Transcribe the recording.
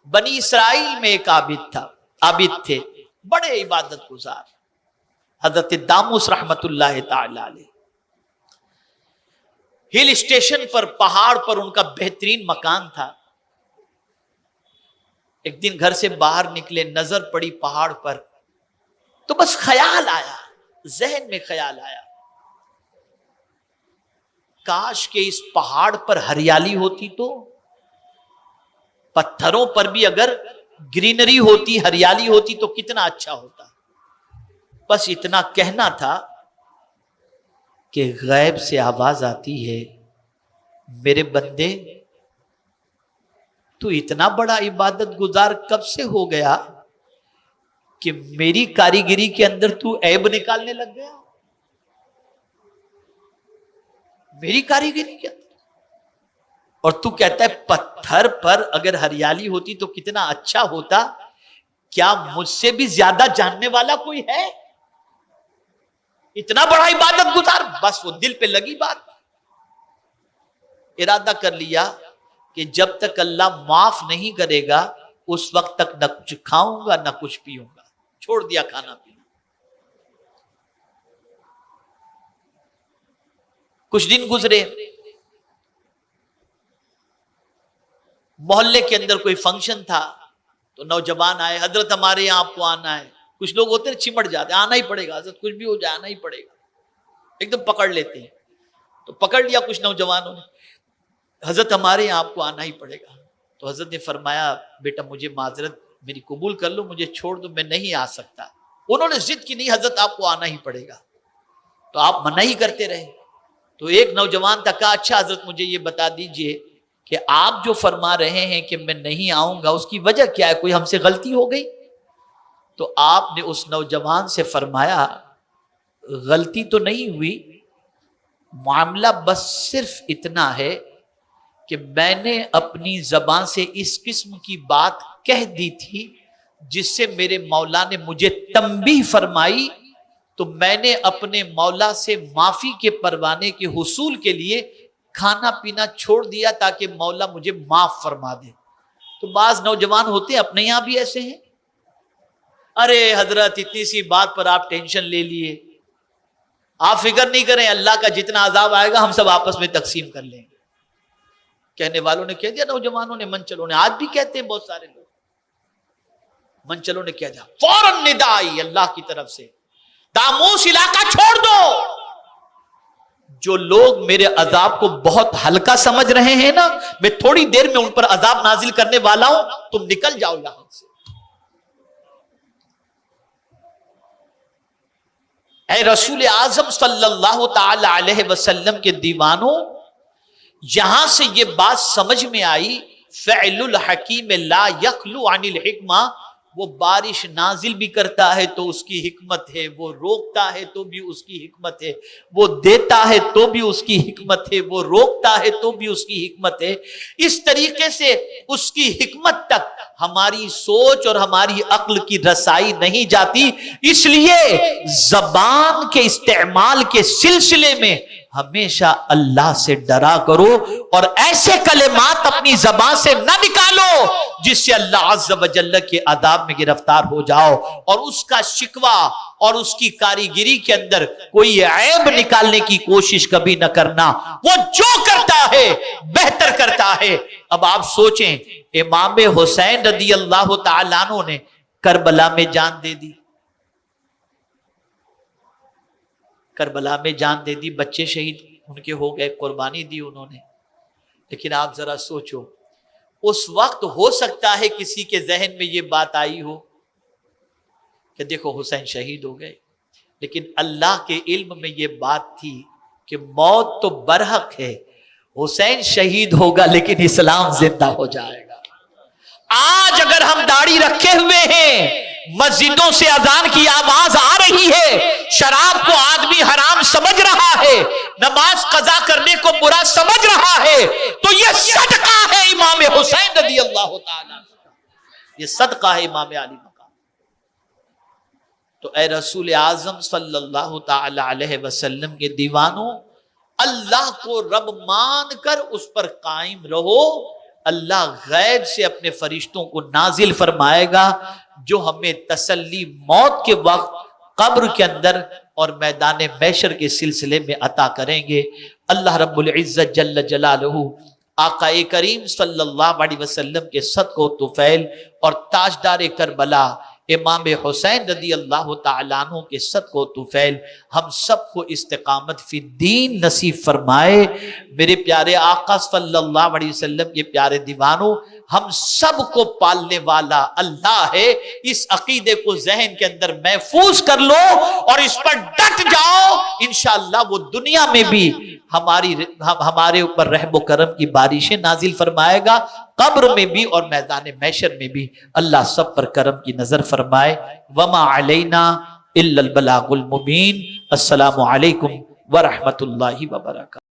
بنی اسرائیل میں ایک عابد تھے، بڑے عبادت گزار، حضرت داموس رحمت اللہ تعالی علیہ۔ ہل اسٹیشن پر، پہاڑ پر ان کا بہترین مکان تھا۔ ایک دن گھر سے باہر نکلے، نظر پڑی پہاڑ پر، تو بس خیال آیا، ذہن میں خیال آیا، کاش کہ اس پہاڑ پر ہریالی ہوتی تو، پتھروں پر بھی اگر گرینری ہوتی، ہریالی ہوتی تو کتنا اچھا ہوتا۔ بس اتنا کہنا تھا کہ غیب سے آواز آتی ہے، میرے بندے تو اتنا بڑا عبادت گزار کب سے ہو گیا کہ میری کاریگری کے اندر تو عیب نکالنے لگ گیا؟ میری کاریگری کے اندر، اور تو کہتا ہے پتھر پر اگر ہریالی ہوتی تو کتنا اچھا ہوتا۔ کیا مجھ سے بھی زیادہ جاننے والا کوئی ہے؟ اتنا بڑا عبادت گزار۔ بس وہ دل پہ لگی بات، ارادہ کر لیا کہ جب تک اللہ معاف نہیں کرے گا اس وقت تک نہ کچھ کھاؤں گا نہ کچھ پیوں گا۔ چھوڑ دیا کھانا پینا۔ کچھ دن گزرے، محلے کے اندر کوئی فنکشن تھا تو نوجوان آئے، حضرت ہمارے یہاں آپ کو آنا ہے۔ کچھ لوگ ہوتے ہیں چمٹ جاتے، آنا ہی پڑے گا حضرت، کچھ بھی ہو جائے آنا ہی پڑے گا، ایک دم پکڑ لیتے ہیں۔ تو پکڑ لیا کچھ نوجوانوں نے، حضرت ہمارے یہاں آپ کو آنا ہی پڑے گا۔ تو حضرت نے فرمایا بیٹا مجھے معذرت، میری قبول کر لو، مجھے چھوڑ دو، میں نہیں آ سکتا۔ انہوں نے ضد کی، نہیں حضرت آپ کو آنا ہی پڑے گا۔ تو آپ منع ہی کرتے رہے۔ تو ایک نوجوان تھا، کہا اچھا حضرت مجھے یہ بتا دیجئے کہ آپ جو فرما رہے ہیں کہ میں نہیں آؤں گا اس کی وجہ کیا ہے، کوئی ہم سے غلطی ہو گئی؟ تو آپ نے اس نوجوان سے فرمایا غلطی تو نہیں ہوئی، معاملہ بس صرف اتنا ہے کہ میں نے اپنی زبان سے اس قسم کی بات کہہ دی تھی جس سے میرے مولا نے مجھے تنبیہ فرمائی، تو میں نے اپنے مولا سے معافی کے پروانے کے حصول کے لیے کھانا پینا چھوڑ دیا تاکہ مولا مجھے معاف فرما دے۔ تو بعض نوجوان ہوتے ہیں اپنے یہاں بھی ایسے ہیں، ارے حضرت اتنی سی بات پر آپ ٹینشن لے لیے، آپ فکر نہیں کریں، اللہ کا جتنا عذاب آئے گا ہم سب آپس میں تقسیم کر لیں گے۔ کہنے والوں نے کہہ دیا، نوجوانوں نے، من چلوں نے، آج بھی کہتے ہیں بہت سارے لوگ، من چلوں نے کہہ دیا، فوراً ندا آئی اللہ کی طرف سے، داموس علاقہ چھوڑ دو۔ جو لوگ میرے عذاب کو بہت ہلکا سمجھ رہے ہیں نا، میں تھوڑی دیر میں ان پر عذاب نازل کرنے والا ہوں، تم نکل جاؤ یہاں سے۔ اے رسول اعظم صلی اللہ تعالی علیہ وسلم کے دیوانوں، یہاں سے یہ بات سمجھ میں آئی، فعل الحکیم لا یخلو عن الحکمہ، وہ بارش نازل بھی کرتا ہے تو اس کی حکمت ہے، وہ روکتا ہے تو بھی اس کی حکمت ہے، وہ دیتا ہے تو بھی اس کی حکمت ہے، وہ روکتا ہے تو بھی اس کی حکمت ہے۔ اس طریقے سے اس کی حکمت تک ہماری سوچ اور ہماری عقل کی رسائی نہیں جاتی، اس لیے زبان کے استعمال کے سلسلے میں ہمیشہ اللہ سے ڈرا کرو اور ایسے کلمات اپنی زبان سے نہ نکالو جس سے اللہ عز و جل کے عذاب میں گرفتار ہو جاؤ، اور اس کا شکوہ اور اس کی کاریگری کے اندر کوئی عیب نکالنے کی کوشش کبھی نہ کرنا۔ وہ جو کرتا ہے بہتر کرتا ہے۔ اب آپ سوچیں، امام حسین رضی اللہ تعالیٰ عنہ نے کربلا میں جان دے دی، کربلا میں جان دے دی، بچے شہید ان کے ہو گئے، قربانی دی انہوں نے۔ لیکن آپ ذرا سوچو، اس وقت ہو سکتا ہے کسی کے ذہن میں یہ بات آئی ہو کہ دیکھو حسین شہید ہو گئے، لیکن اللہ کے علم میں یہ بات تھی کہ موت تو برحق ہے، حسین شہید ہوگا لیکن اسلام زندہ ہو جائے گا۔ آج اگر ہم داڑھی رکھے ہوئے ہیں، مسجدوں سے اذان کی آواز آ رہی ہے، شراب کو آدمی حرام سمجھ رہا ہے، نماز قضا کرنے کو برا سمجھ رہا ہے، تو یہ صدقہ ہے امام حسین رضی اللہ تعالیٰ، یہ صدقہ ہے امام علی مقام۔ تو اے رسول اعظم صلی اللہ تعالی علیہ وسلم کے دیوانوں، اللہ کو رب مان کر اس پر قائم رہو، اللہ غیب سے اپنے فرشتوں کو نازل فرمائے گا جو ہمیں تسلی موت کے وقت، قبر کے اندر اور میدان محشر کے سلسلے میں عطا کریں گے۔ اللہ رب العزت جل جلالہ آقا کریم صلی اللہ علیہ وسلم کے صدقہ و طفیل اور تاجدار کربلا امام حسین رضی اللہ تعالیٰ عنہ کے صدقہ و طفیل ہم سب کو استقامت فی الدین نصیب فرمائے۔ میرے پیارے آقا صلی اللہ علیہ وسلم کے پیارے دیوانوں، ہم سب کو پالنے والا اللہ ہے۔ اس عقیدے کو ذہن کے اندر محفوظ کر لو اور اس پر ڈٹ جاؤ، انشاءاللہ وہ دنیا میں بھی ہمارے اوپر رحم و کرم کی بارشیں نازل فرمائے گا، قبر میں بھی اور میدان محشر میں بھی اللہ سب پر کرم کی نظر فرمائے۔ وما علینا الا البلاغ المبین۔ السلام علیکم ورحمۃ اللہ وبرکاتہ۔